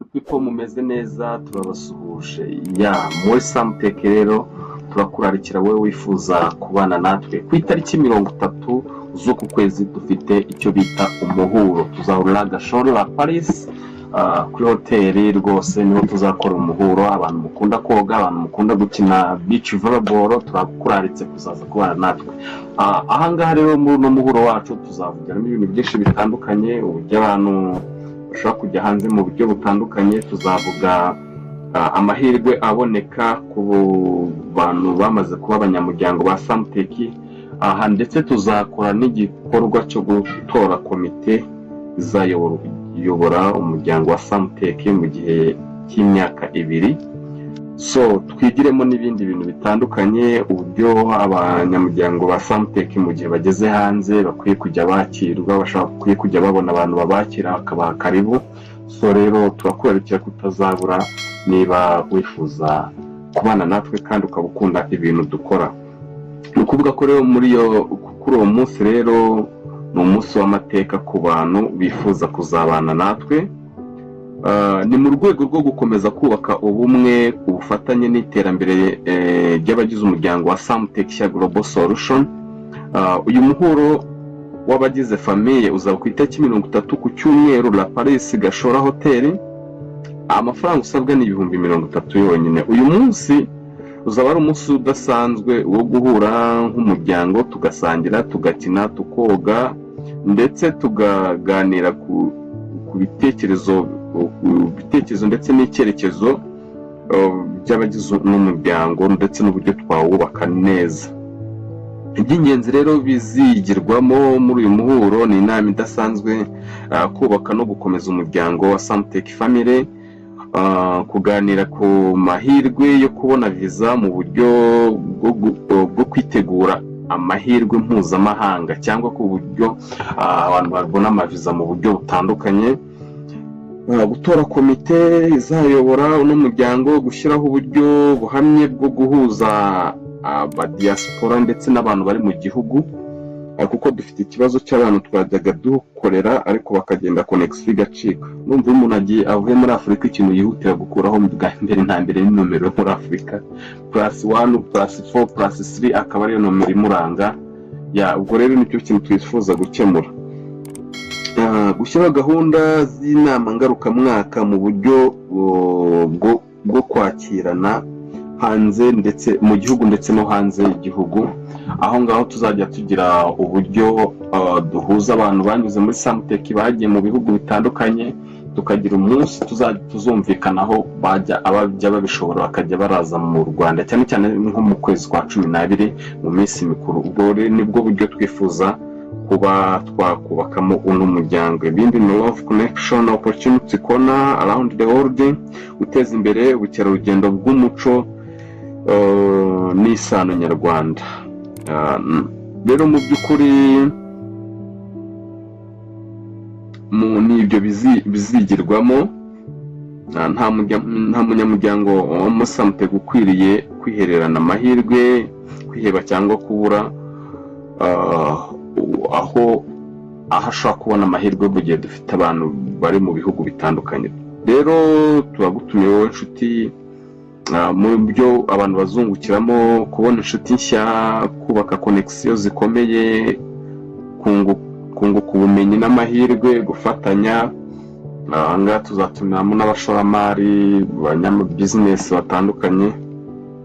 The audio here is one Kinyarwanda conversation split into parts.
people mumeze neza turabasuhuje muri Samtech rero turakurarikira wowe wifuza kubana natwe ku itariki 30 z'uku kwezi dufite icyo bita umuhuro tuzahurira Gashora la Paris kuri hoteli rwose niho tuzakora umuhuro abantu mukunda koga abantu mukunda gukina beach volleyball turakuraritse kuzaza kubana natwe ahangaha rero muri no muhuro wacu tuzavugiramo ibintu byinshi bitandukanye uburyo abantu bashobora kujya hanze mu buryo butandukanye tuzavuga amahirwe aboneka ku bantu bamaze kuba abanyamuryango ba Samtech aha ndetse tuzakora n'igikorwa cyo gutora komite izayobora umuryango wa Samtech mu gihe cy'imyaka 2 so twigiremo n'ibindi bintu bitandukanye uburyo abanyamuryango ba Samtech mu gihe bageze hanze bakwiye kujya bakirwa bakwiye kujya babona abantu babakira akabaha karibu so rero turakwereka kutazabura niba wifuza kubana natwe kandi ukabukunda ibintu dukora ukuvuga ko rero kuri uwo munsi rero ni umunsi w'amateka ku bantu bifuza kuzabana natwe ni mu rwego rwo gukomeza kubaka ubumwe ubufatanye n'iterambere ry'abagize umuryango wa Samtech Global Solution uyu muhuro w'abagize famille uzaba ku itariki 30 ku cyumweru La Paris Gashora Hotel amafaranga usabwa ni 30,000 yonyine uyu munsi uzaba ari umunsi udasanzwe wo guhura nk'umuryango tugasangira tugakina tukoga ndetse tugaganira ku bitekerezo ndetse n'icyerekezo by'abagize n'umuryango ndetse n'uburyo twawubaka neza iby'ingenzi rero bizigirwamo muri uyu muhuro ni inama idasanzwe kubaka no gukomeza umuryango wa Samtech Family kuganira ku mahirwe yo kubona visa mu buryo bwo kwitegura amahirwe mpuzamahanga cyangwa ku buryo abantu babona amaviza mu buryo butandukanye gutora komite izayobora n'umuryango gushyiraho uburyo buhamye bwo guhuza abadiaspora ndetse n'abantu bari mu gihugu kuko dufite ikibazo cy'abantu twajyaga dukorera ariko bakagenda connection igacika numva umuntu avuye muri Afurika ikintu yihutira gukuraho bwa mbere nta mbere ni nomero muri Afurika +1 +4 +3 akaba ariyo nomero imuranga ubwo rero nicyo kintu twifuza gukemura gushyira gahunda z'inama ngarukamwaka mu buryo bwo kwakirana hanze ndetse mu gihugu ndetse no hanze y'igihugu aho ngaho tuzajya tugira uburyo duhuza abantu banyuze muri Samtech bagiye mu bihugu bitandukanye tukagira umunsi tuzumvikanaho abajya babishobora bakajya baraza mu Rwanda cyane cyane nko mu kwezi kwa 12 mu minsi mikuru ubwo nibwo buryo twifuza kuba twakubakamo uno muryango ibindi ni love connection opportunity corner around the world guteza imbere ubukerarugendo bw'umuco n'isano nyarwanda rero mu by'ukuri n'ibyo bizigirwamo nta munyamuryango wa Samtech ukwiriye kwihererana amahirwe kwiheba cyangwa kubura aho ashobora kubona amahirwe mu gihe dufite abantu bari mu bihugu bitandukanye rero turagutumiye wowe inshuti mu byo abantu bazungukiramo kubona inshuti nshya kubaka connection zikomeye kunguka ubumenyi n'amahirwe gufatanya ahangaha tuzatumiramo n'abashoramari banyama business batandukanye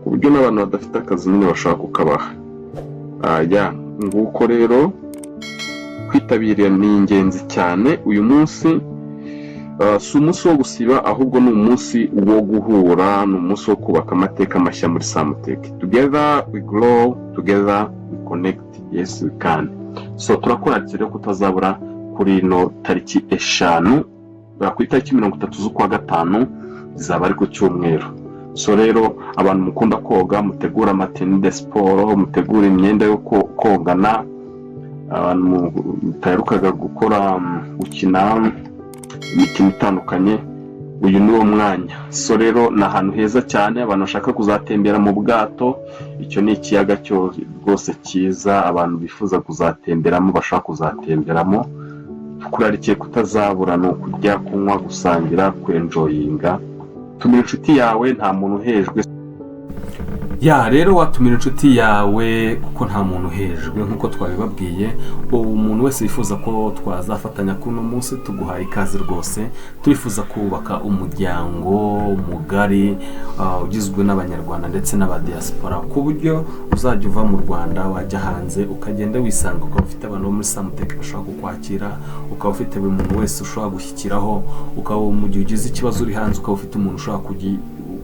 ku buryo n'abantu badafite akazi nyine bashaka kukabaha nguko rero kwitabira ni ingenzi cyane uyu munsi si umunsi wo gusiba ahubwo ni umunsi wo guhura ni umunsi wo kubaka amateka mashya muri Samtech together we grow together we connect yes we can so turakurakira kutazabura kuri no tariki 5 ku itariki 30 z'ukwa gatanu zizaba ari ku cyumweru so rero abantu mukunda koga mutegura amateni de sport mutegura imyenda yo kogana abantu mutaherukaga gukina imikino itandukanye uyu ni wo mwanya so rero ni ahantu heza cyane abantu bashaka kuzatembera mu bwato icyo ni ikiyaga rwose cyiza abantu bifuza kuzatemberamo bashaka kuzatemberamo tukurarikiye kutazabura ni ukujya kunywa, gusangira, kwenjoyinga. Tumira inshuti yawe, nta muntu uhejwe. Rero watumira inshuti yawe kuko nta muntu uhejwe nk'uko twabibabwiye. Umuntu wese yifuza ko twazafatanya kuri uno munsi, tuguhaye ikaze rwose. Turifuza kubaka umuryango mugari ugizwe n'abanyarwanda ndetse n'abadiaspora, ku buryo uzajya uva mu Rwanda wajya hanze ukagenda wisanga, ukaba ufite abantu bo muri Samutec bashobora kukwakira, ukaba ufite buri muntu wese ushobora gushyikiraho, ukaba mu gihe ugize ikibazo uri hanze ukaba ufite umuntu ushobora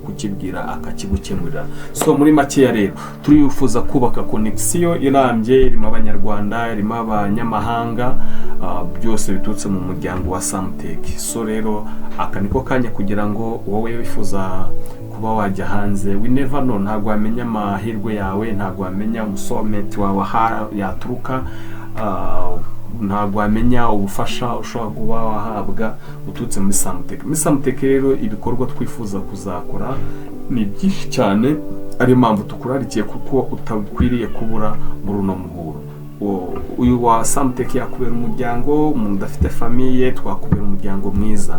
kukibwira akakigukemurira. So muri makeya rero turifuza kubaka connection irambye, irimo abanyarwanda, irimo abanyamahanga, byose biturutse mu muryango wa Samutec. So rero aka niko kanya kugira ngo wowe wifuza kuba wajya hanze, we never know, ntabwo wamenya amahirwe yawe, ntabwo wamenya umusometi wawe yaturuka, ntabwo wamenya ubufasha ushobora kuba wahabwa uturutse muri Samutec. Muri Samutec rero ibikorwa twifuza kuzakora ni byinshi cyane, ari mpamvu tukurarikiye kuko utakwiriye kubura muri uno muhuro. Uyu wa Samutec yakubera umuryango, umuntu udafite famiye twakubera umuryango mwiza.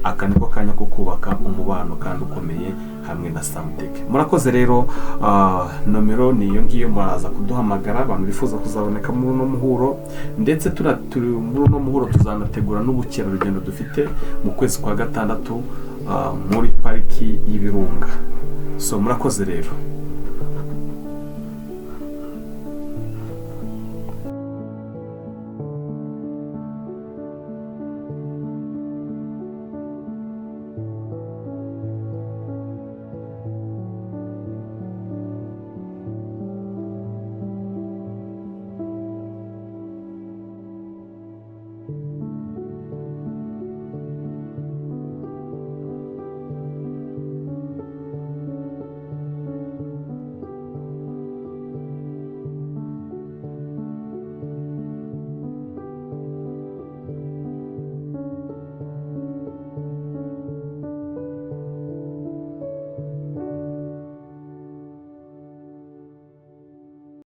Aka niko kanya ko kubaka umubano kandi ukomeye hamwe na Samutec. Murakoze rero, nomero ni iyo ngiyo, muraza kuduhamagara abantu bifuza kuzaboneka muri uno muhuro, ndetse turi muri uno muhuro tuzanategura n'ubukerarugendo dufite mu kwezi kwa gatandatu muri pariki y'Ibirunga. So murakoze rero.